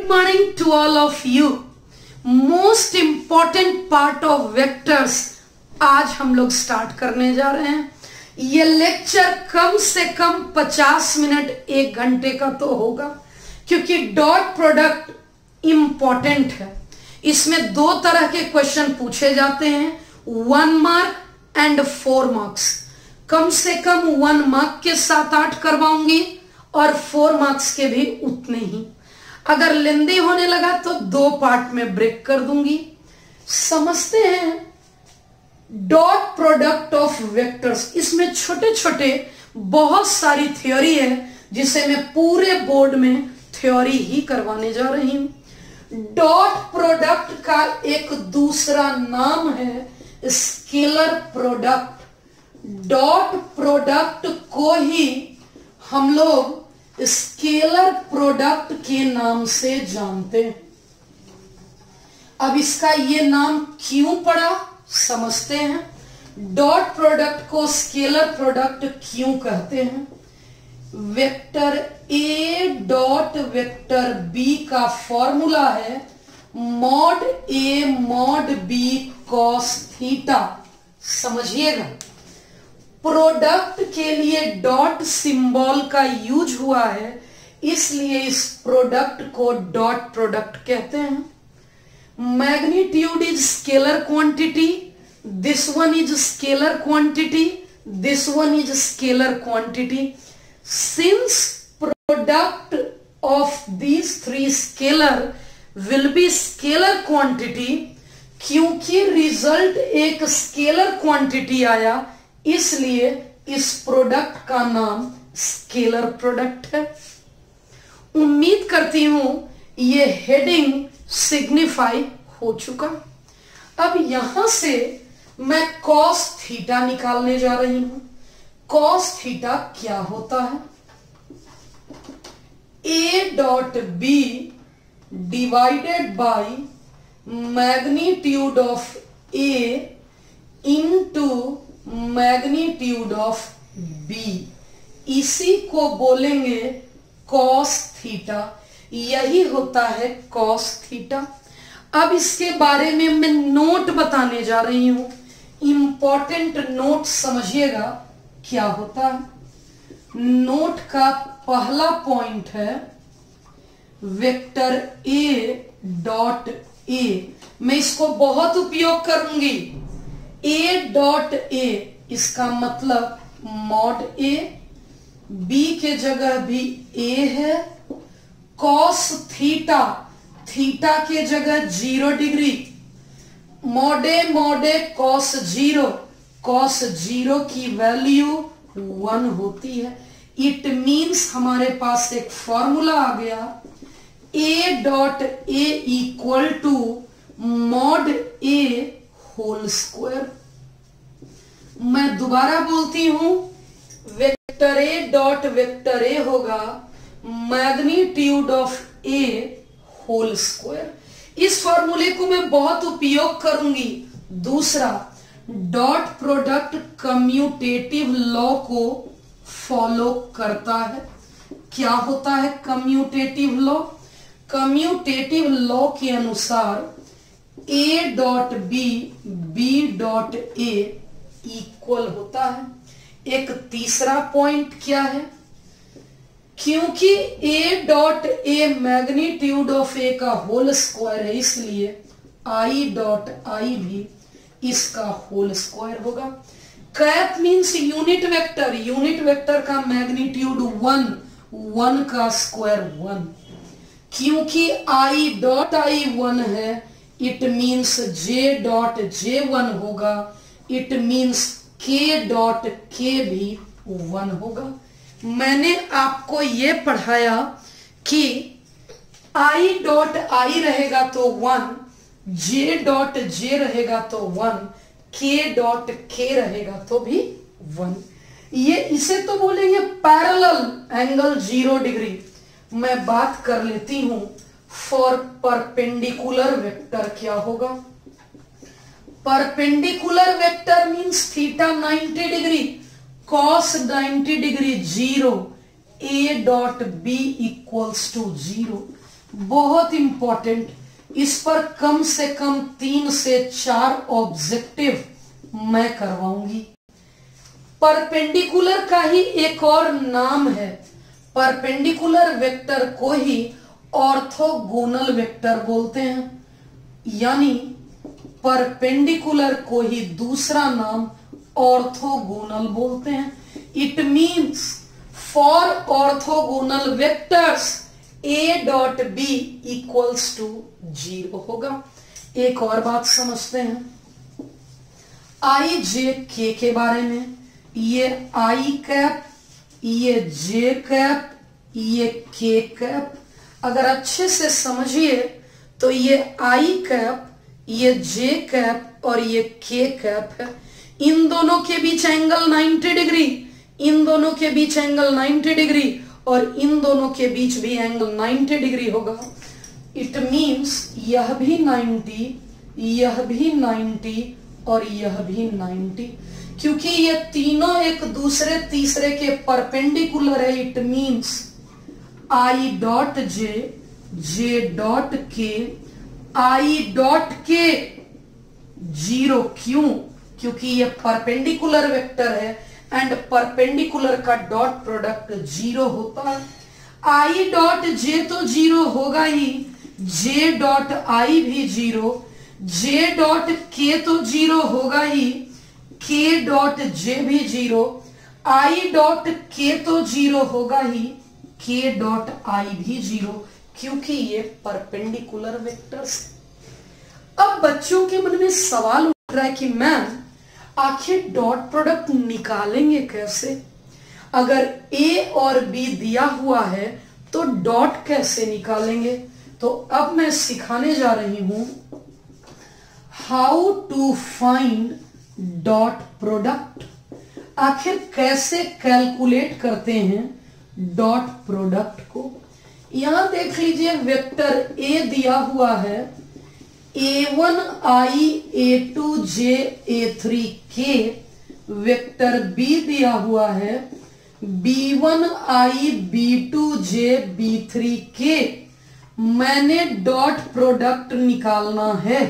Good morning to all of you. Most important part of vectors आज हम लोग start करने जा रहे हैं। ये लेक्चर कम से कम 50 मिनट 1 घंटे का तो होगा, क्योंकि डॉट प्रोडक्ट इंपॉर्टेंट है। इसमें 2 तरह के क्वेश्चन पूछे जाते हैं, 1 मार्क एंड 4 मार्क्स। कम से कम 1 मार्क के 7-8 करवाऊंगी और 4 मार्क्स के भी उतने ही। अगर लेंदी होने लगा तो 2 पार्ट में ब्रेक कर दूंगी। समझते हैं डॉट प्रोडक्ट ऑफ वेक्टर्स। इसमें छोटे छोटे बहुत सारी थ्योरी है, जिसे मैं पूरे बोर्ड में थ्योरी ही करवाने जा रही हूं। डॉट प्रोडक्ट का एक दूसरा नाम है स्केलर प्रोडक्ट। डॉट प्रोडक्ट को ही हम लोग स्केलर प्रोडक्ट के नाम से जानते हैं। अब इसका ये नाम क्यों पड़ा समझते हैं। डॉट प्रोडक्ट को स्केलर प्रोडक्ट क्यों कहते हैं। Vector A dot vector B का फॉर्मूला है mod A mod B cos theta. समझिएगा, प्रोडक्ट के लिए डॉट सिंबल का यूज हुआ है, इसलिए इस प्रोडक्ट को डॉट प्रोडक्ट कहते हैं। Magnitude is scalar quantity, this one is scalar quantity, this one is scalar quantity. Since product of these 3 scalar will be scalar quantity, क्योंकि रिजल्ट एक scalar quantity आया, इसलिए इस प्रोडक्ट का नाम scalar product है। उम्मीद करती हूं ये हेडिंग सिग्निफाई हो चुका। अब यहां से मैं कॉस थीटा निकालने जा रही हूं। कॉस थीटा क्या होता है। A dot B divided by magnitude of A into magnitude of B, इसी को बोलेंगे कॉस थीटा। यही होता है कॉस थीटा। अब इसके बारे में मैं नोट बताने जा रही हूं। इंपॉर्टेंट नोट समझिएगा क्या होता है। नोट का पहला पॉइंट है वेक्टर ए डॉट ए। मैं इसको बहुत उपयोग करूंगी। ए डॉट ए, इसका मतलब मॉड ए, बी के जगह भी ए है। कॉस थीटा, थीटा के जगह 0 डिग्री, मॉडे मॉडे कॉस 0, कॉस 0 की वैल्यू 1 होती है। इट मीन्स हमारे पास एक फॉर्मूला आ गया, A dot A equal to mod A whole square. मैं दोबारा बोलती हूं, vector A dot vector A होगा magnitude of A whole square. इस फॉर्मूले को मैं बहुत उपयोग करूंगी। दूसरा, डॉट प्रोडक्ट कम्यूटेटिव लॉ को फॉलो करता है। क्या होता है कम्यूटेटिव लॉ। कम्यूटेटिव लॉ के अनुसार A dot B B dot A equal होता है। एक तीसरा पॉइंट क्या है, क्योंकि A dot A magnitude of A का होल स्क्वायर है, इसलिए आई डॉट आई भी इसका होल स्क्वायर होगा। Cap means unit vector. Unit vector का मैग्नीट्यूड 1, 1 का स्क्वायर 1। क्योंकि आई डॉट आई 1 है, it means J dot J 1 होगा। इट मीन्स के डॉट के भी 1 होगा। मैंने आपको यह पढ़ाया कि आई डॉट आई रहेगा तो 1, जे डॉट जे रहेगा तो 1, के डॉट के रहेगा तो भी 1। ये इसे तो बोलेंगे पैरेलल एंगल 0 डिग्री। मैं बात कर लेती हूं फॉर परपेंडिकुलर वेक्टर क्या होगा। Perpendicular vector means theta 90 degree, cos 90 degree 0, A dot B equals to 0। बहुत इंपॉर्टेंट, इस पर कम से कम 3 से 4 ऑब्जेक्टिव मैं करवाऊंगी। परपेंडिकुलर का ही एक और नाम है, परपेंडिकुलर वेक्टर को ही ऑर्थोगोनल वेक्टर बोलते हैं, यानी परपेंडिकुलर को ही दूसरा नाम ऑर्थोगोनल बोलते हैं। It means for orthogonal vectors a dot B equals to 0 होगा। एक और बात समझते हैं आई जे के के बारे में। ये आई कैप, ये जे कैप, ये के कैप, अगर अच्छे से समझिए तो ये आई कैप, ये जे कैप और ये के कैप है। इन दोनों के बीच एंगल 90 डिग्री, इन दोनों के बीच एंगल 90 डिग्री और इन दोनों के बीच भी एंगल 90 डिग्री होगा। इट मीन्स यह भी 90, यह भी 90 और यह भी 90, क्योंकि ये तीनों एक दूसरे तीसरे के परपेंडिकुलर है। It means I dot J, J dot के, आई डॉट के 0। क्यों? क्योंकि ये परपेंडिकुलर वेक्टर है एंड परपेंडिकुलर का डॉट प्रोडक्ट 0 होता है। आई डॉट जे तो 0 होगा ही, जे डॉट आई भी 0, जे डॉट के तो 0 होगा ही, के डॉट जे भी 0, आई डॉट के तो 0 होगा ही, के डॉट आई भी 0, क्योंकि ये परपेंडिकुलर वेक्टर्स। अब बच्चों के मन में सवाल उठ रहा है कि मैम आखिर डॉट प्रोडक्ट निकालेंगे कैसे? अगर ए और बी दिया हुआ है तो डॉट कैसे निकालेंगे? तो अब मैं सिखाने जा रही हूं how to find dot product. आखिर कैसे कैलकुलेट करते हैं डॉट प्रोडक्ट को। यहां देख लीजिए वेक्टर ए दिया हुआ है, a1i a2j a3k। Vector B दिया हुआ है b1i b2j b3k। मैंने डॉट प्रोडक्ट निकालना है,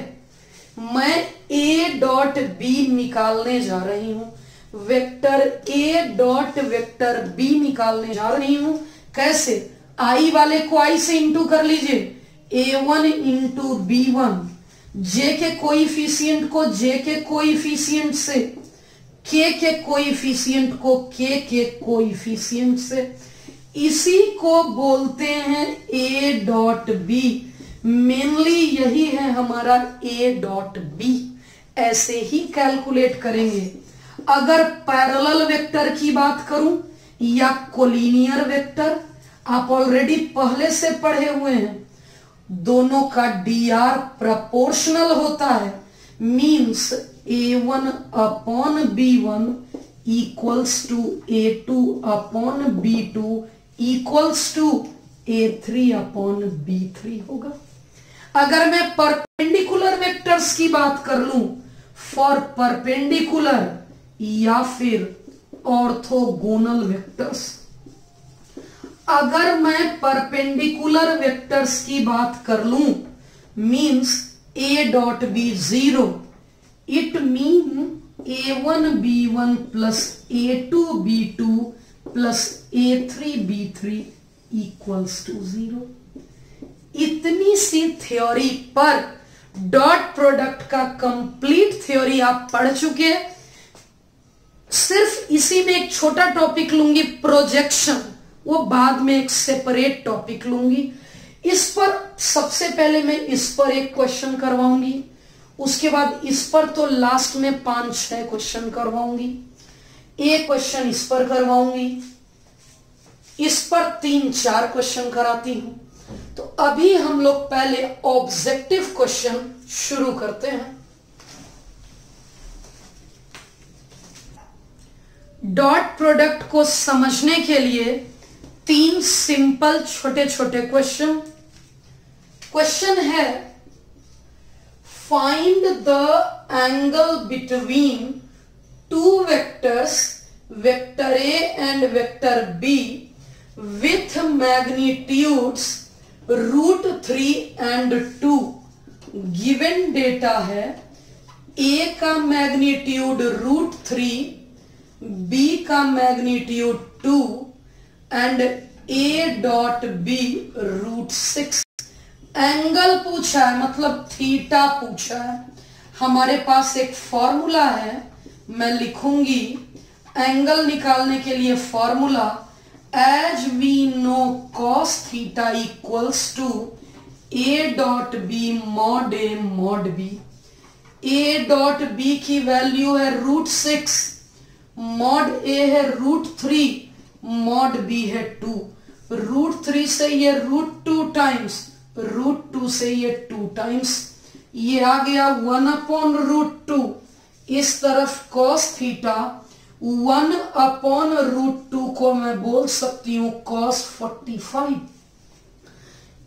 मैं a डॉट बी निकालने जा रही हूं, vector a dot vector b निकालने जा रही हूं। कैसे? i वाले को i से इंटू कर लीजिए, a1 इंटू b1, j के कोइफिशिएंट को j के कोइफिशिएंट से, k के कोइफिशिएंट को k के कोइफिशिएंट से। इसी को बोलते हैं a डॉट b। मेनली यही है हमारा a डॉट b। ऐसे ही कैलकुलेट करेंगे। अगर पैरेलल वेक्टर की बात करूं या कोलिनियर वेक्टर, आप ऑलरेडी पहले से पढ़े हुए हैं, दोनों का dr प्रोपोर्शनल होता है। Means a1 upon b1 equals to a2 upon b2 equals to a3 upon b3 होगा। अगर मैं परपेंडिकुलर वेक्टर्स की बात कर लूं, फॉर परपेंडिकुलर या फिर ऑर्थोगोनल वेक्टर्स, अगर मैं परपेंडिकुलर वेक्टर्स की बात कर लूं, means a dot B 0, it mean a1 b1 plus a2 b2 plus a3 b3 equals to 0। इतनी सी थ्योरी पर डॉट प्रोडक्ट का कंप्लीट थ्योरी आप पढ़ चुके। सिर्फ इसी में एक छोटा टॉपिक लूंगी, प्रोजेक्शन, वो बाद में एक सेपरेट टॉपिक लूंगी। इस पर सबसे पहले मैं इस पर एक क्वेश्चन करवाऊंगी, उसके बाद इस पर तो लास्ट में 5-6 क्वेश्चन करवाऊंगी, एक क्वेश्चन इस पर करवाऊंगी, इस पर 3-4 क्वेश्चन कराती हूं। तो अभी हम लोग पहले ऑब्जेक्टिव क्वेश्चन शुरू करते हैं। डॉट प्रोडक्ट को समझने के लिए 3 सिंपल छोटे छोटे क्वेश्चन। क्वेश्चन है, find the angle between 2 vectors, vector A and vector B, with magnitudes √3 and 2 given data है। ए का मैग्नीट्यूड √3, बी का magnitude 2 and A dot B √6। Angle पूछा है, मतलब थीटा पूछा है। हमारे पास एक फॉर्मूला है, मैं लिखूंगी एंगल निकालने के लिए formula. As we know cos theta equals to A dot B mod A mod B. A dot B की वैल्यू है √6, मॉड ए है √3, मॉड बी है 2। √3 से ये √2 टाइम्स, √2 से ये 2 टाइम्स, ये आ गया 1/√2। इस तरफ cos थीटा 1/√2 को मैं बोल सकती हूं cos 45।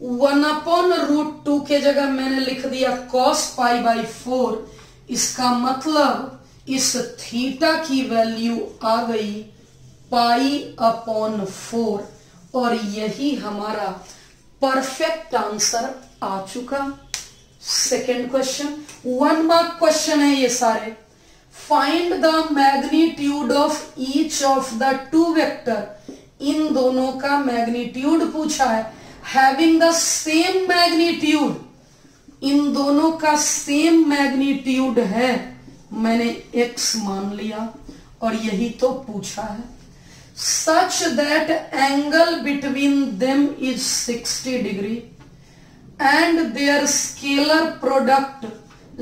1/√2 के जगह मैंने लिख दिया cos π/4। इसका मतलब इस थीटा की वैल्यू आ गई π/4 और यही हमारा परफेक्ट आंसर आ चुका। सेकेंड क्वेश्चन, 1 मार्क क्वेश्चन है ये सारे। Find the magnitude of each of the two vector. इन दोनों का मैग्नीट्यूड पूछा है। हैविंग द सेम मैग्नीट्यूड, इन दोनों का सेम मैग्नीट्यूड है, मैंने x मान लिया और यही तो पूछा है। Such that angle between them is 60 degree and their scalar product,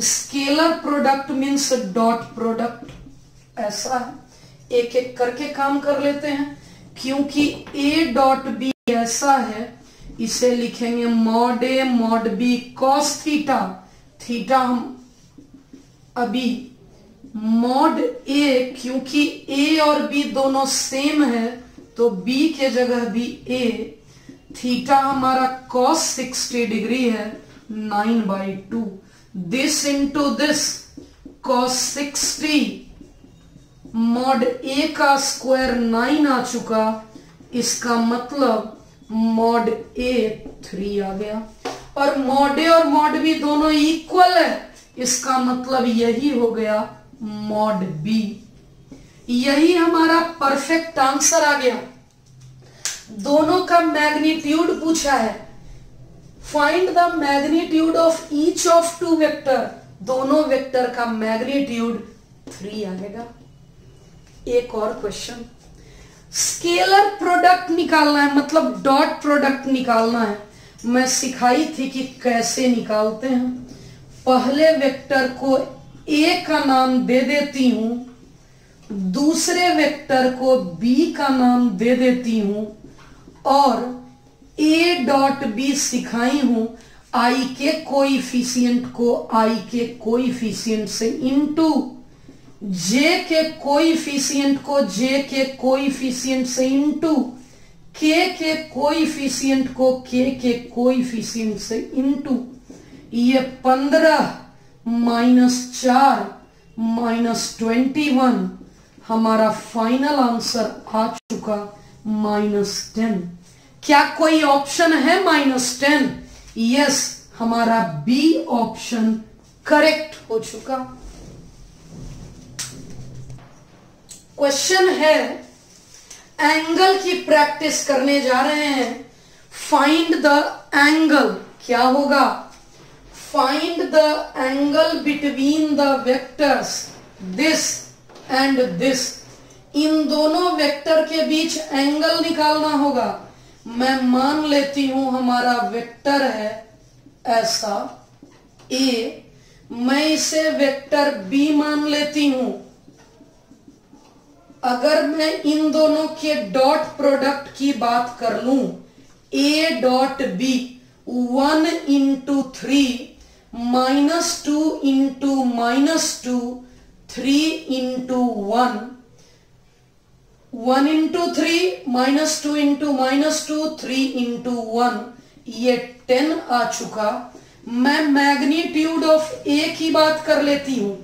scalar product means dot product, ऐसा है। एक एक करके काम कर लेते हैं। क्योंकि a डॉट बी ऐसा है, इसे लिखेंगे mod A mod B cos theta. Theta हम अभी मॉड ए, क्योंकि a और b दोनों सेम है तो b के जगह भी a। थीटा हमारा cos 60 डिग्री है 9/2। This into this cos 60, mod a का स्क्वायर 9 आ चुका। इसका मतलब मॉड a 3 आ गया। और मॉड ए और मॉड बी दोनों इक्वल है, इसका मतलब यही हो गया मॉड बी। यही हमारा परफेक्ट आंसर आ गया। दोनों का मैग्नीट्यूड पूछा है। Find the magnitude of each of two vector. दोनों वेक्टर का मैग्नीट्यूड 3 आएगा। एक और क्वेश्चन, स्केलर प्रोडक्ट निकालना है, मतलब डॉट प्रोडक्ट निकालना है। मैं सिखाई थी कि कैसे निकालते हैं। पहले वेक्टर को a का नाम दे देती हूं, दूसरे वेक्टर को b का नाम दे देती हूं और a डॉट b सिखाई हूं। i के कोएफिशिएंट को i के कोएफिशिएंट से इनटू j के कोएफिशिएंट को j के कोएफिशिएंट से इनटू k के कोएफिशिएंट को k के कोएफिशिएंट से इनटू ये 15 -4 -21 हमारा फाइनल आंसर आ चुका -10। क्या कोई ऑप्शन है -10? यस, हमारा बी ऑप्शन करेक्ट हो चुका। क्वेश्चन है, एंगल की प्रैक्टिस करने जा रहे हैं। फाइंड द एंगल, क्या होगा? Find the angle between the vectors this and this. इन दोनों वेक्टर के बीच एंगल निकालना होगा। मैं मान लेती हूं हमारा वेक्टर है ऐसा a, मैं इसे वेक्टर b मान लेती हूं। अगर मैं इन दोनों के डॉट प्रोडक्ट की बात कर लूं, a dot b 1 into 3 -2 into -2 3 into 1 1 into 3 -2 into -2 3 into 1 ये 10 आ चुका। मैं मैग्नीट्यूड ऑफ a की बात कर लेती हूं।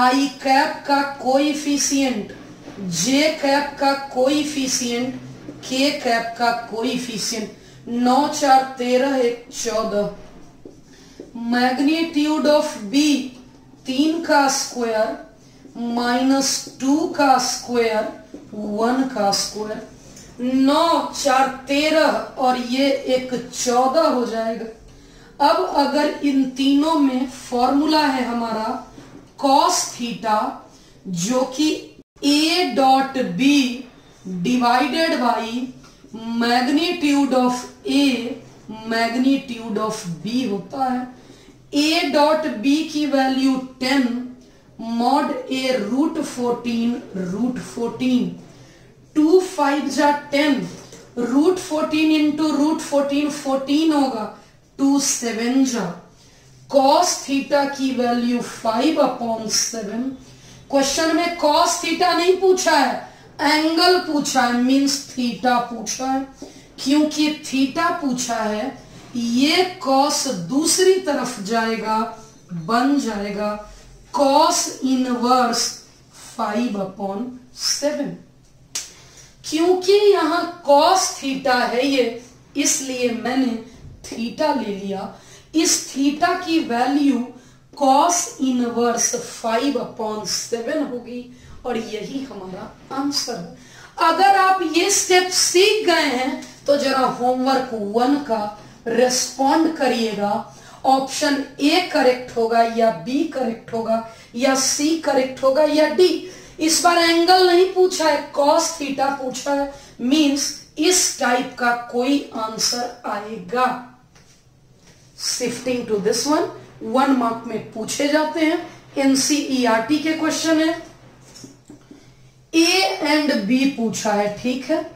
i कैप का कोएफिशिएंट, j कैप का कोएफिशिएंट, k कैप का कोएफिशिएंट। 9 4 13 1 14। मैग्नीट्यूड ऑफ बी 3 का स्क्वायर माइनस 2 का स्क्वायर 1 का स्क्वायर। 9 4 13 और ये एक 14 हो जाएगा। अब अगर इन तीनों में फॉर्मूला है हमारा cos थीटा, जो कि a dot B divided by magnitude of a magnitude of b होता है। a डॉट b की वैल्यू 10 मॉड a √14 √14। 2 5 जा 10, √14 इंटू √14 14 होगा। 2 7 जा cos थीटा की वैल्यू 5/7। क्वेश्चन में cos थीटा नहीं पूछा है, एंगल पूछा है, मींस थीटा पूछा है। क्योंकि थीटा पूछा है, ये cos दूसरी तरफ जाएगा, बन जाएगा cos इनवर्स 5/7। क्योंकि यहां cos थीटा है ये, इसलिए मैंने थीटा ले लिया। इस थीटा की वैल्यू cos इनवर्स 5/7 होगी और यही हमारा आंसर है। अगर आप ये स्टेप सीख गए हैं तो जरा होमवर्क 1 का रेस्पॉन्ड करिएगा। ऑप्शन ए करेक्ट होगा या बी करेक्ट होगा या सी करेक्ट होगा या डी। इस बार एंगल नहीं पूछा है, cos थीटा पूछा है, मींस इस टाइप का कोई आंसर आएगा। Shifting to this one, 1 mark में पूछे जाते हैं, एनसीईआरटी के क्वेश्चन है। ए एंड बी पूछा है, ठीक है।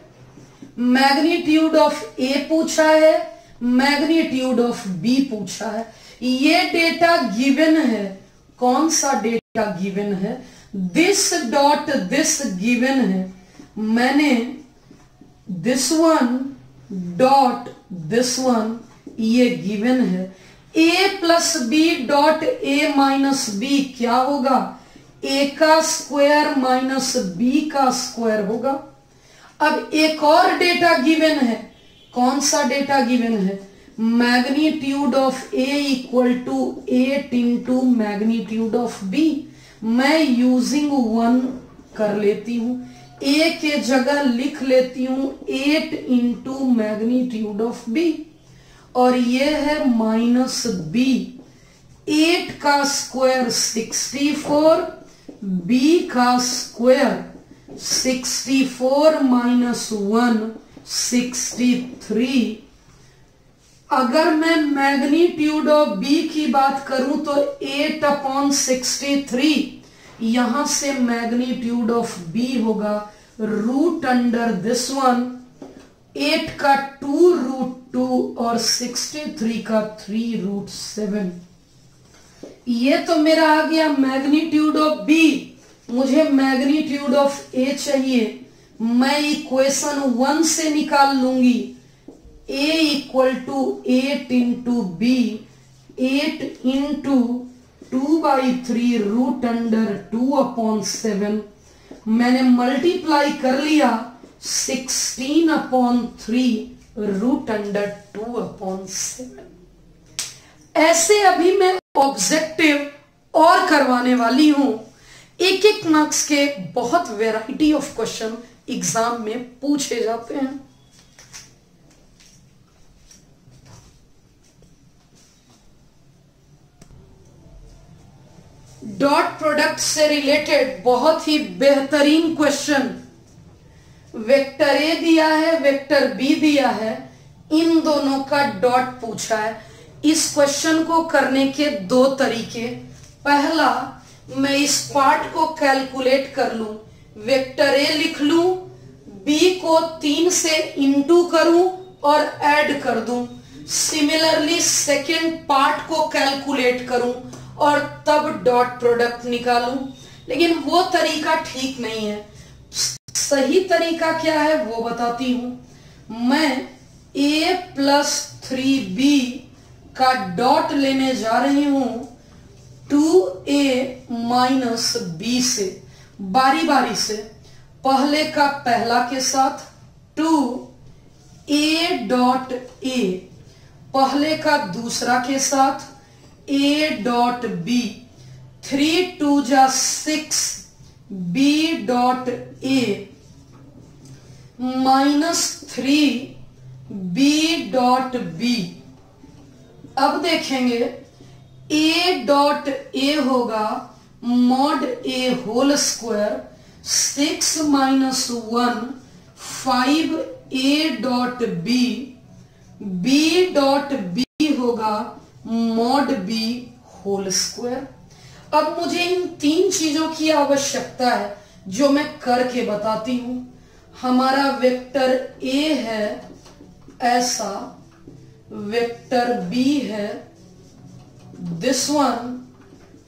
मैग्नीट्यूड ऑफ ए पूछा है, मैग्नीट्यूड ऑफ बी पूछा है। ये डेटा गिवन है। कौन सा डेटा गिवन है? दिस डॉट दिस गिवन है। मैंने this one dot this one ये गिवन है। a plus B dot A minus B क्या होगा? a का स्क्वायर माइनस b का स्क्वायर होगा। अब एक और डेटा गिवन है। कौन सा डेटा गिवन है? Magnitude of a equal to 8 into magnitude of b। मैं यूजिंग 1 कर लेती हूं, a के जगह लिख लेती हूं 8 इंटू मैग्नीट्यूड ऑफ b और ये है माइनस b। 8 का स्क्वायर 64, b का स्क्वायर 64 माइनस 1 63। अगर मैं मैग्नीट्यूड ऑफ b की बात करूं तो 8/63, यहां से मैग्नीट्यूड ऑफ b होगा रूट अंडर दिस वन। 8 का 2√2 और 63 का 3√7। ये तो मेरा आ गया मैग्नीट्यूड ऑफ b। मुझे मैग्नीट्यूड ऑफ a चाहिए। मैं इक्वेशन 1 से निकाल लूंगी। a equal to 8 into b, 8 into 2/3 root under 2/7। मैंने मल्टीप्लाई कर लिया 16/3 रूट अंडर 2/7। ऐसे अभी मैं ऑब्जेक्टिव और करवाने वाली हूं। एक एक मार्क्स के बहुत वैरायटी ऑफ क्वेश्चन एग्जाम में पूछे जाते हैं। डॉट प्रोडक्ट से रिलेटेड बहुत ही बेहतरीन क्वेश्चन। वेक्टर ए दिया है, वेक्टर बी दिया है, इन दोनों का डॉट पूछा है। इस क्वेश्चन को करने के 2 तरीके। पहला, मैं इस पार्ट को कैलकुलेट कर लूं, वेक्टर ए लिख लूं, बी को 3 से इंटू करूं और ऐड कर दूं। सिमिलरली सेकेंड पार्ट को कैलकुलेट करूं और तब डॉट प्रोडक्ट निकालूं। लेकिन वो तरीका ठीक नहीं है। सही तरीका क्या है वो बताती हूं। मैं a प्लस 3b का डॉट लेने जा रही हूं 2a माइनस b से, बारी बारी से। पहले का पहला के साथ 2, ए डॉट ए पहले का दूसरा के साथ ए डॉट बी 3 2 जा 6 B dot A -3 B dot B. अब देखेंगे ए डॉट ए होगा mod A whole square 6 - 1 5 A dot B, B dot B होगा मॉड बी होल स्क्वायर। अब मुझे इन तीन चीजों की आवश्यकता है जो मैं करके बताती हूं। हमारा वेक्टर ए है ऐसा, वेक्टर बी है दिस वन,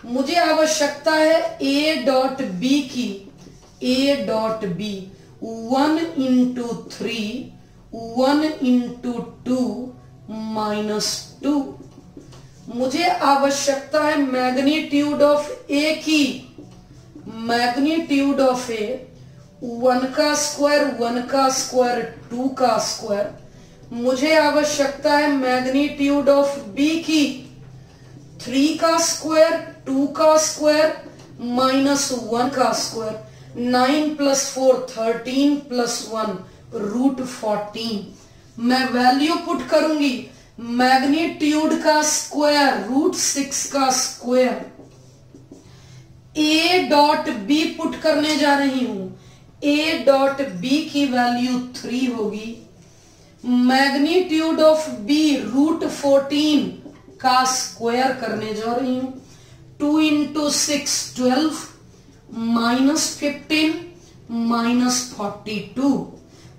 मुझे आवश्यकता है ए डॉट बी की, ए डॉट बी 1 × 3 1 × 2 -2। मुझे आवश्यकता है मैग्नीट्यूड ऑफ ए की, मैग्नीट्यूड ऑफ ए 1 का स्क्वायर 1 का स्क्वायर 2 का स्क्वायर। मुझे आवश्यकता है मैग्नीट्यूड ऑफ बी की 3 का स्क्वायर 2 का स्क्वायर -1 का स्क्वायर। 9 + 4 13 + 1 √14। मैं वैल्यू पुट करूंगी मैग्नीट्यूड का स्क्वायर √6 का स्क्वायर। ए डॉट बी पुट करने जा रही हूं, ए डॉट बी की वैल्यू 3 होगी। मैग्नीट्यूड ऑफ बी √14 का स्क्वायर करने जा रही हूं। 2 × 6 12 -15 -42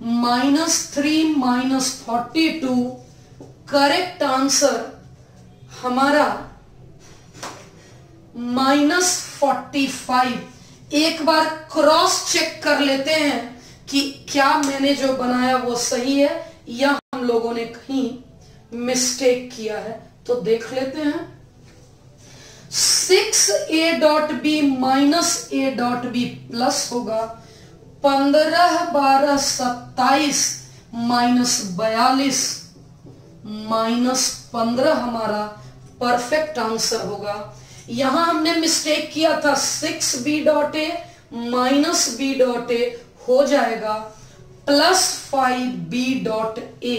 -3 -42। करेक्ट आंसर हमारा -45। एक बार क्रॉस चेक कर लेते हैं कि क्या मैंने जो बनाया वो सही है या हम लोगों ने कहीं मिस्टेक किया है, तो देख लेते हैं। 6 A dot B -a dot B plus होगा 15 12 27 -42 -15 हमारा परफेक्ट आंसर होगा। यहां हमने मिस्टेक किया था 6 B dot A -b dot A हो जाएगा +5 B dot A.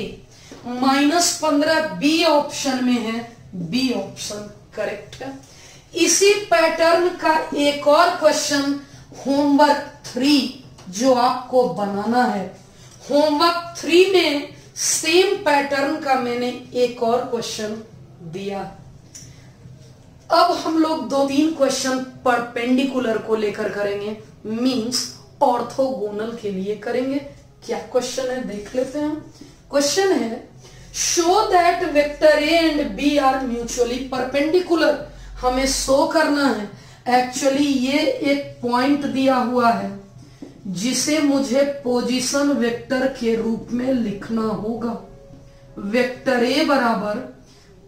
-15 B option में है, बी ऑप्शन करेक्ट है। इसी पैटर्न का एक और क्वेश्चन होमवर्क 3 जो आपको बनाना है। होमवर्क 3 में सेम पैटर्न का मैंने एक और क्वेश्चन दिया। अब हम लोग 2-3 क्वेश्चन परपेंडिकुलर को लेकर करेंगे, मींस ऑर्थोगोनल के लिए करेंगे। क्या क्वेश्चन है देख लेते हैं। क्वेश्चन है show that vector A and B are mutually perpendicular. हमें शो करना है, एक्चुअली ये एक पॉइंट दिया हुआ है जिसे मुझे पोजीशन वेक्टर के रूप में लिखना होगा। वेक्टर ए बराबर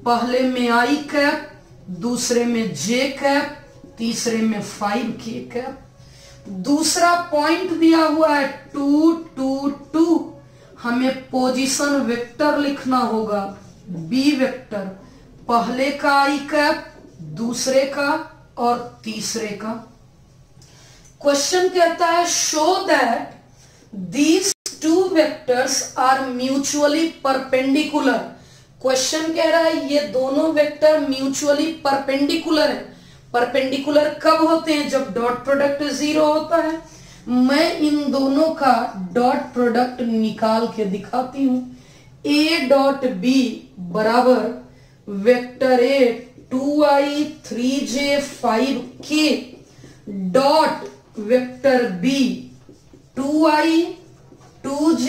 पहले में i कैप, दूसरे में j कैप, तीसरे में 5k कैप। दूसरा पॉइंट दिया हुआ है 2 2 2। हमें पोजीशन वेक्टर लिखना होगा b वेक्टर, पहले का i कैप, दूसरे का और तीसरे का। क्वेश्चन कहता है show that these 2 vectors are mutually perpendicular. Question कह रहा है ये दोनों वेक्टर म्यूचुअली परपेंडिकुलर है। परपेंडिकुलर कब होते हैं? जब डॉट प्रोडक्ट 0 होता है। मैं इन दोनों का डॉट प्रोडक्ट निकाल के दिखाती हूं। ए डॉट बी बराबर vector A 2i 3j 5k dot vector B 2i 2j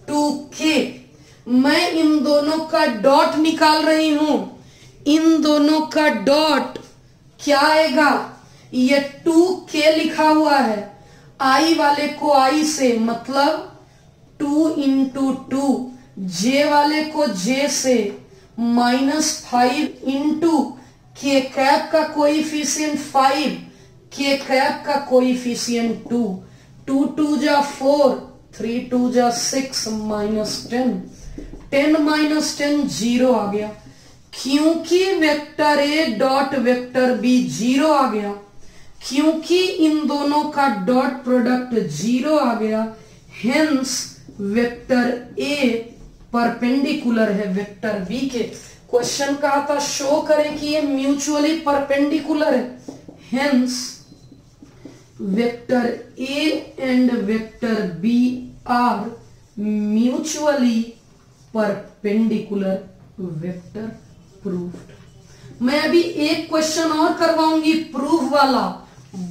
2k। मैं इन दोनों का डॉट निकाल रही हूं। इन दोनों का डॉट क्या आएगा? ये 2k लिखा हुआ है, i वाले को i से मतलब 2 × 2, j वाले को j से -5 × k कैप का कोएफिशिएंट 5, k कैप का कोएफिशिएंट 2, 2 2 जा 4, 3 2 जा 6 माइनस 10, 10 माइनस 10 0 आ गया। क्योंकि vector A dot vector B 0 आ गया, क्योंकि इन दोनों का डॉट प्रोडक्ट 0 आ गया, हेंस वेक्टर ए परपेंडिकुलर है वेक्टर बी के। क्वेश्चन कहा था शो करें कि ये म्यूचुअली परपेंडिकुलर है, hence vector A and vector B are mutually perpendicular, vector proved. मैं अभी एक क्वेश्चन और करवाऊंगी प्रूफ वाला,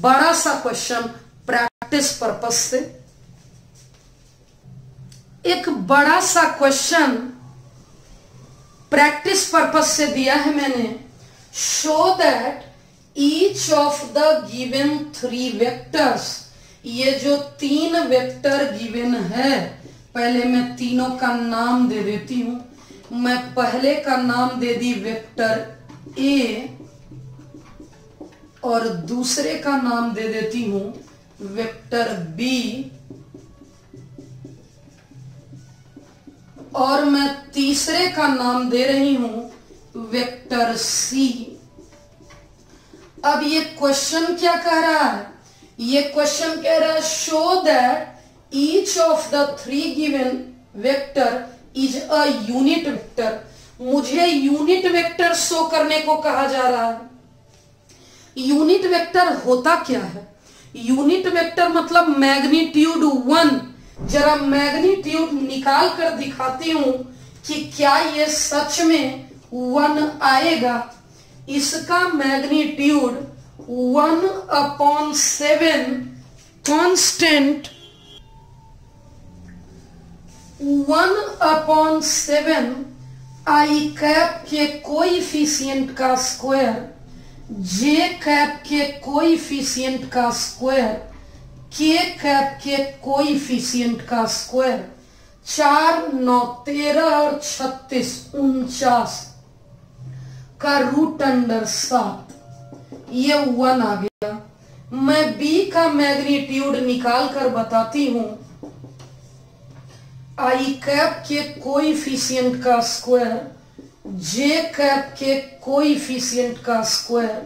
बड़ा सा क्वेश्चन प्रैक्टिस पर्पस से। एक बड़ा सा क्वेश्चन प्रैक्टिस पर्पस से दिया है मैंने। Show that each of the given 3 vectors, ये जो 3 वेक्टर गिवन है, पहले मैं तीनों का नाम दे देती हूं। मैं पहले का नाम दे दी वेक्टर ए और दूसरे का नाम दे देती हूं वेक्टर बी, और मैं तीसरे का नाम दे रही हूं वेक्टर सी। अब ये क्वेश्चन क्या कह रहा है? ये क्वेश्चन कह रहा है show that each of the 3 given vector is a unit vector. मुझे यूनिट वेक्टर शो करने को कहा जा रहा है। यूनिट वेक्टर होता क्या है? यूनिट वेक्टर मतलब मैग्नीट्यूड 1। जरा मैग्नीट्यूड निकाल कर दिखाती हूं कि क्या ये सच में 1 आएगा। इसका मैग्नीट्यूड 1/7 कांस्टेंट, 1/7 आई कैप के कोएफिशिएंट का स्क्वायर, जे कैप के कोएफिशिएंट का स्क्वायर, के कैप के कोएफिशिएंट का स्क्वायर, 4 9 13 और 36 49 का रूट अंडर 7, ये 1 आ गया। मैं बी का मैग्नीट्यूड निकाल कर बताती हूं। आई कैप के कोएफिशिएंट का स्क्वायर, जे कैप के कोएफिशिएंट का स्क्वायर,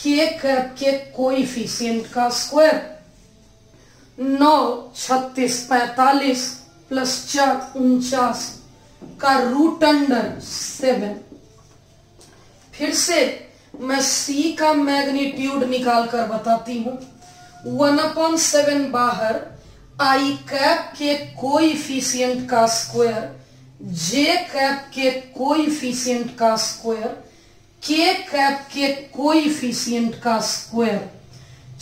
के कैप के कोएफिशिएंट का स्क्वायर, 9 36 45 प्लस 4 49 का रूट अंडर 7। फिर से मैं सी का मैग्नीट्यूड निकाल कर बताती हूं। 1/7 बाहर, आई कैप के कोएफिशिएंट का स्क्वायर, जे कैप के कोएफिशिएंट का स्क्वायर, के कैप के कोएफिशिएंट का स्क्वायर,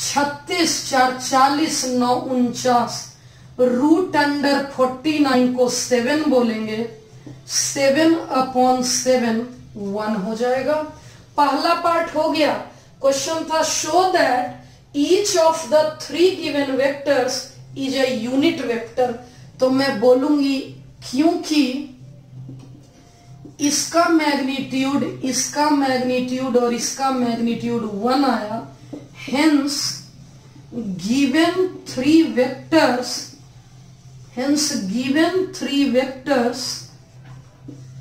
36 4 40 9 49, रूट अंडर 49 को 7 बोलेंगे, 7/7 1 हो जाएगा। पहला पार्ट हो गया। क्वेश्चन था show that each of the 3 given vectors is a unit vector. तो मैं बोलूंगी क्योंकि इसका मैग्नीट्यूड, इसका मैग्नीट्यूड और इसका मैग्नीट्यूड 1 आया, hence given 3 vectors, hence given 3 vectors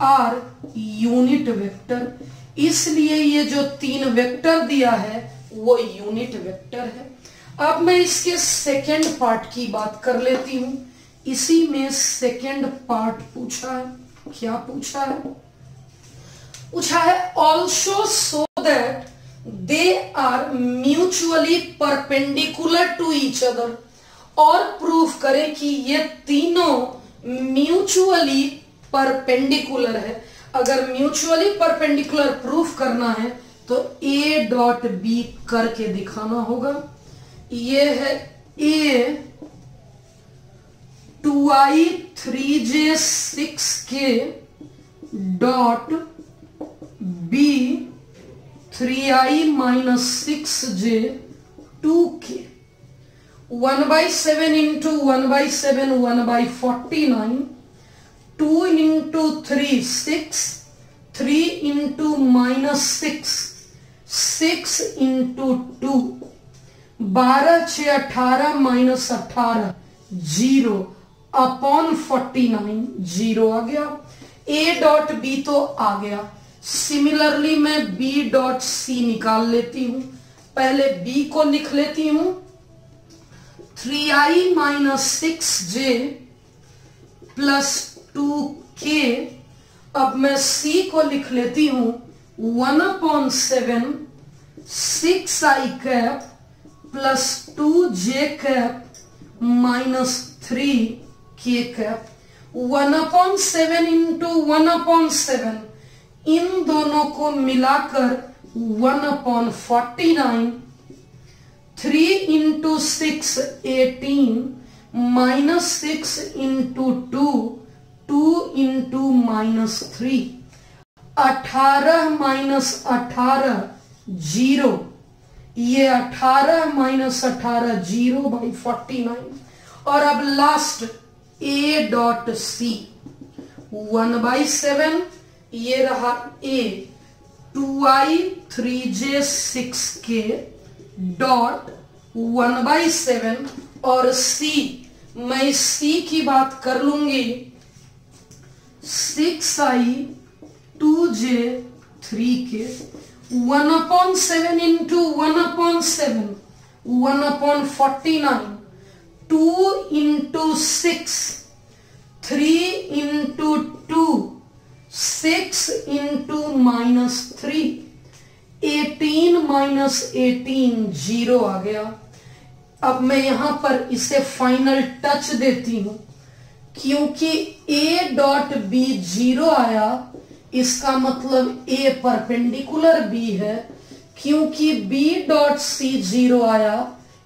are unit vector. इसलिए ये जो 3 वेक्टर दिया है वो यूनिट वेक्टर है। अब मैं इसके सेकेंड पार्ट की बात कर लेती हूं। इसी में सेकेंड पार्ट पूछा है। क्या पूछा है? पूछा है also show that they are mutually perpendicular to each other, और प्रूफ करें कि ये तीनों म्यूचुअली परपेंडिकुलर है। अगर म्यूचुअली परपेंडिकुलर प्रूफ करना है तो ए डॉट बी करके दिखाना होगा। ये है A 2i 3j 6k dot B 3i minus 6j 2k। 1/7 into 1/7 1/49, 2 into 3 6, 3 into -6 6 into 2, 12 6 18 -18 0, upon 49 zero आ गया। ए डॉट बी तो आ गया। सिमिलरली मैं बी डॉट सी निकाल लेती हूं। पहले बी को लिख लेती हूं 3i minus 6j plus 2k। अब मैं सी को लिख लेती हूं 1/7 6i cap plus 2j cap minus 3k cap. 1/7 into 1/7 इन दोनों को मिलाकर 1/49। 3 into 6 18 minus 6 into 2 2 into minus 3। 18 minus 18 zero. ये 18 माइनस 18 जीरो बाई 49। और अब लास्ट ए डॉट सी 1/7 ये रहा ए 2i 3j 6k डॉट 1/7 और सी मैं सी की बात कर लूंगी 6i 2j 3k। 1/7 into 1/7 1/49। 2 into 6 3 into 2 6 into minus 3। 18 minus 18 zero आ गया। अब मैं यहां पर इसे फाइनल टच देती हूं क्योंकि ए डॉट बी जीरो आया इसका मतलब ए परपेंडिकुलर बी है। क्योंकि बी डॉट सी जीरो आया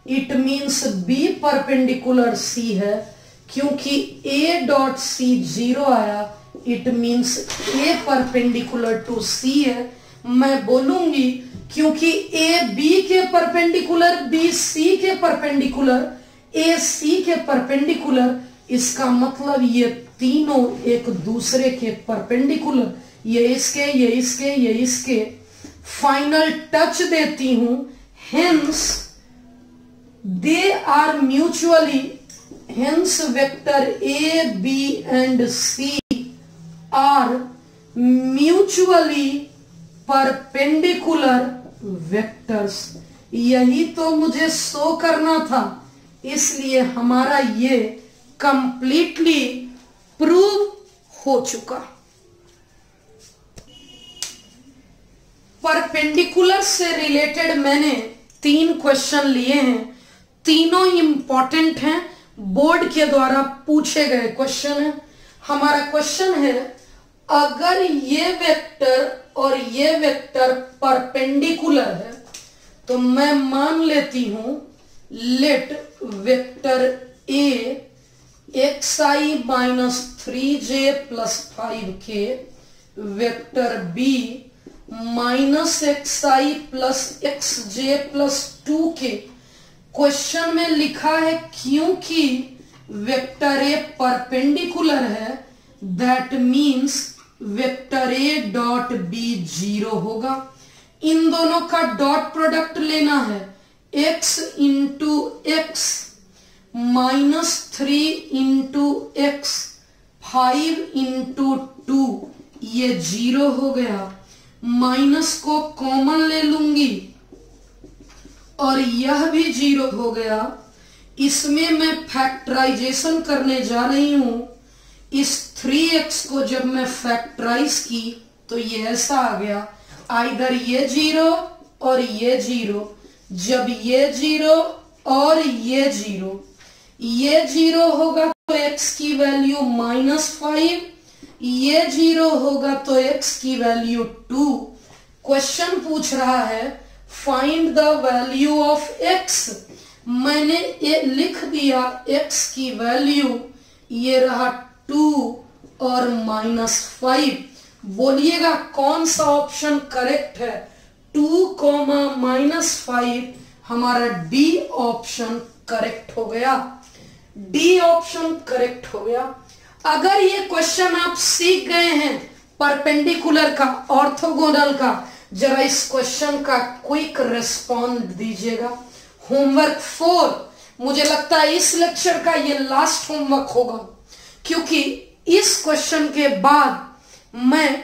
it means B perpendicular C है। क्योंकि ए डॉट सी जीरो आया it means A perpendicular to C है। मैं बोलूंगी क्योंकि ए बी के परपेंडिकुलर बी सी के परपेंडिकुलर ए सी के परपेंडिकुलर इसका मतलब ये तीनों एक दूसरे के परपेंडिकुलर। ये इसके फाइनल टच देती हूं। Hence they are mutually hence vector A B and C are mutually perpendicular vectors. यही तो मुझे शो करना था इसलिए हमारा ये कंप्लीटली प्रूव हो चुका। परपेंडिकुलर से रिलेटेड मैंने 3 क्वेश्चन लिए हैं। तीनों इंपॉर्टेंट हैं, बोर्ड के द्वारा पूछे गए क्वेश्चन हैं। हमारा क्वेश्चन है अगर ये वेक्टर और ये वेक्टर परपेंडिकुलर है तो मैं मान लेती हूं let vector A xi minus 3j plus 5k vector B minus xi plus xj plus 2k। Question में लिखा है क्योंकि वेक्टर ए परपेंडिकुलर है that means vector A dot B zero होगा। इन दोनों का डॉट प्रोडक्ट लेना है x into X minus 3 into X 5 into 2 ये जीरो हो गया। माइनस को कॉमन ले लूंगी और यह भी जीरो हो गया। इसमें मैं फैक्टराइजेशन करने जा रही हूं। इस 3x को जब मैं फैक्टराइज की तो ये ऐसा आ गया आइदर ये जीरो और ये जीरो। जब ये जीरो और ये जीरो होगा तो x की वैल्यू -5, ये जीरो होगा तो x की वैल्यू 2। क्वेश्चन पूछ रहा है find the value of x। मैंने ये लिख दिया x की वैल्यू ये रहा 2 और -5। बोलिएगा कौन सा ऑप्शन करेक्ट है? 2, -5 हमारा डी ऑप्शन करेक्ट हो गया। डी ऑप्शन करेक्ट हो गया। अगर ये क्वेश्चन आप सीख गए हैं परपेंडिकुलर का, ऑर्थोगोनल का, जरा इस क्वेश्चन का क्विक रिस्पॉन्स दीजिएगा। होमवर्क 4 मुझे लगता है इस लेक्चर का ये लास्ट होमवर्क होगा। क्योंकि इस क्वेश्चन के बाद मैं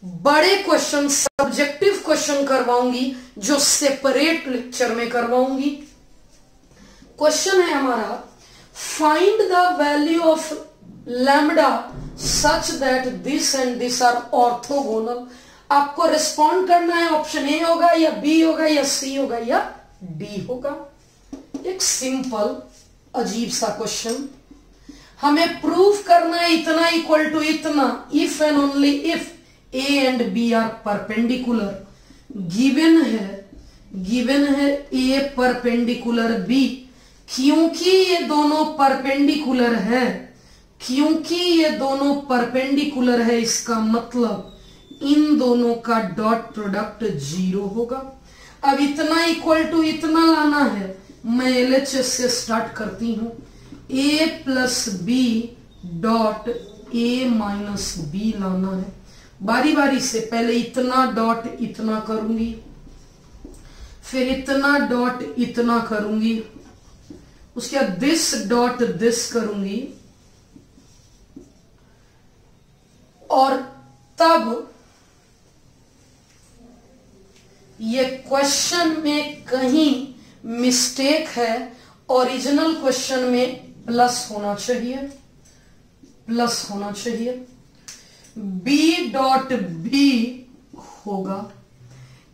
बड़े क्वेश्चन, सब्जेक्टिव क्वेश्चन करवाऊंगी जो सेपरेट लेक्चर में करवाऊंगी। क्वेश्चन है हमारा, find the value of lambda such that this and this are orthogonal. आपको रिस्पॉन्ड करना है, ऑप्शन ए होगा या बी होगा या सी होगा या डी होगा। एक सिंपल अजीब सा क्वेश्चन, हमें प्रूव करना है इतना इक्वल टू इतना, if and only if A and B are perpendicular. Given है ए परपेंडिकुलर बी। क्योंकि ये दोनों परपेंडिकुलर है, क्योंकि ये दोनों परपेंडिकुलर है, इसका मतलब इन दोनों का डॉट प्रोडक्ट 0 होगा। अब इतना इक्वल टू इतना लाना है, मैं एलएचएस से स्टार्ट करती हूं। A plus B dot A minus B लाना है। बारी बारी से पहले इतना डॉट इतना करूंगी, फिर इतना डॉट इतना करूंगी, उसके बाद दिस डॉट दिस करूंगी, और तब ये क्वेश्चन में कहीं मिस्टेक है, ओरिजिनल क्वेश्चन में प्लस होना चाहिए, प्लस होना चाहिए। बी डॉट बी होगा,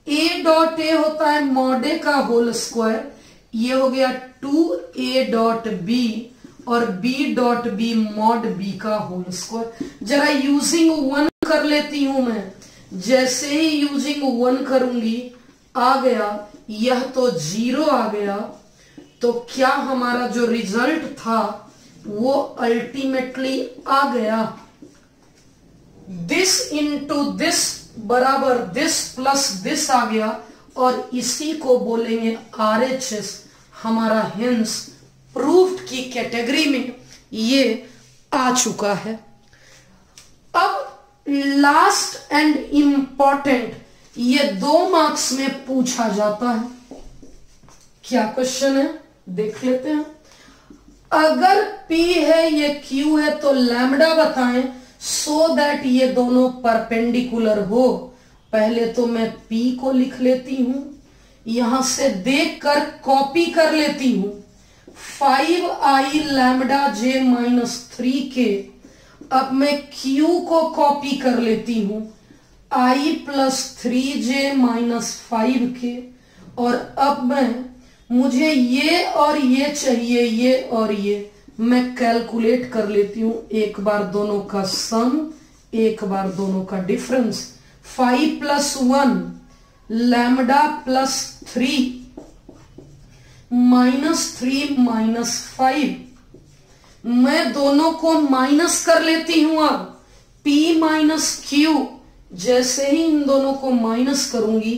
ए डॉट ए होता है मॉड ए का होल स्क्वायर, ये हो गया 2a डॉट बी, और b dot B mod b का होल स्क्वायर। जरा यूजिंग 1 कर लेती हूं मैं, जैसे ही यूजिंग 1 करूंगी आ गया, यह तो 0 आ गया, तो क्या हमारा जो रिजल्ट था वो अल्टीमेटली आ गया, दिस इंटू दिस बराबर दिस प्लस दिस आ गया, और इसी को बोलेंगे RHS। हमारा हेंस प्रूव्ड की कैटेगरी में ये आ चुका है। अब लास्ट एंड इंपॉर्टेंट, ये 2 मार्क्स में पूछा जाता है। क्या क्वेश्चन है देख लेते हैं। अगर P है ये Q है तो लैम्डा बताएं सो दैट ये दोनों परपेंडिकुलर हो। पहले तो मैं P को लिख लेती हूं, यहां से देखकर कॉपी कर लेती हूं। 5i lambda j minus 3k। अब मैं Q को कॉपी कर लेती हूं, i plus 3j minus 5k। और अब मुझे ये और ये चाहिए, ये और ये, मैं कैलकुलेट कर लेती हूं। एक बार दोनों का सम, एक बार दोनों का difference. 5 plus 1 lambda plus 3 minus 3 minus 5। मैं दोनों को माइनस कर लेती हूं। अब P माइनस Q, जैसे ही इन दोनों को माइनस करूंगी,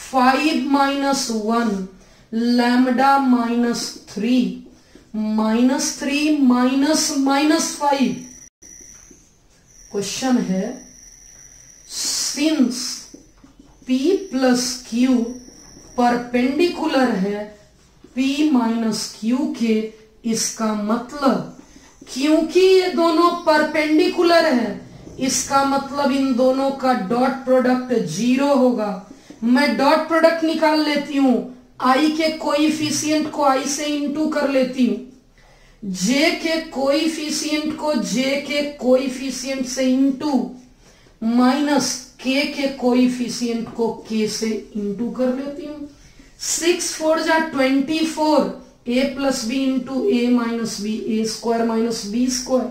5 minus 1 lambda minus 3 minus 3 minus minus 5। Question है, since P plus Q perpendicular है P माइनस Q के, इसका मतलब क्योंकि ये दोनों परपेंडिकुलर है, इसका मतलब इन दोनों का डॉट प्रोडक्ट 0 होगा। मैं डॉट प्रोडक्ट निकाल लेती हूं, I के कोएफिशिएंट को I से इंटू कर लेती हूं, J के कोएफिशिएंट को J के कोएफिशिएंट से इंटू, माइनस K के कोएफिशिएंट को K से इंटू कर लेती हूं। 6 4 जा 24, a plus B into A minus B, A square minus B square,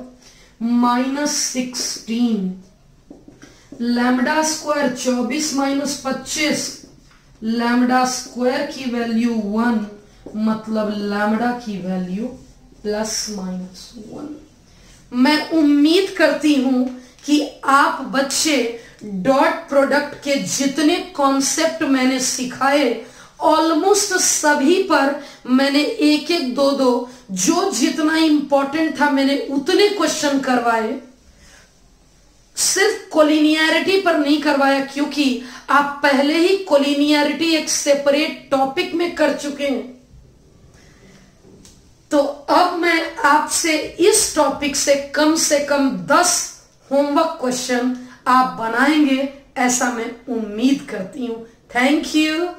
minus 16 lambda square 24 minus 25, lambda square की वैल्यू 1, मतलब लैम्डा की वैल्यू प्लस माइनस 1। मैं उम्मीद करती हूं कि आप बच्चे डॉट प्रोडक्ट के जितने कॉन्सेप्ट मैंने सिखाए, ऑलमोस्ट सभी पर मैंने एक एक दो दो, जो जितना इंपॉर्टेंट था मैंने उतने क्वेश्चन करवाए। सिर्फ कोलिनियरिटी पर नहीं करवाया, क्योंकि आप पहले ही कोलिनियरिटी एक सेपरेट टॉपिक में कर चुके हैं। तो अब मैं आपसे इस टॉपिक से कम 10 होमवर्क क्वेश्चन आप बनाएंगे, ऐसा मैं उम्मीद करती हूं। Thank you.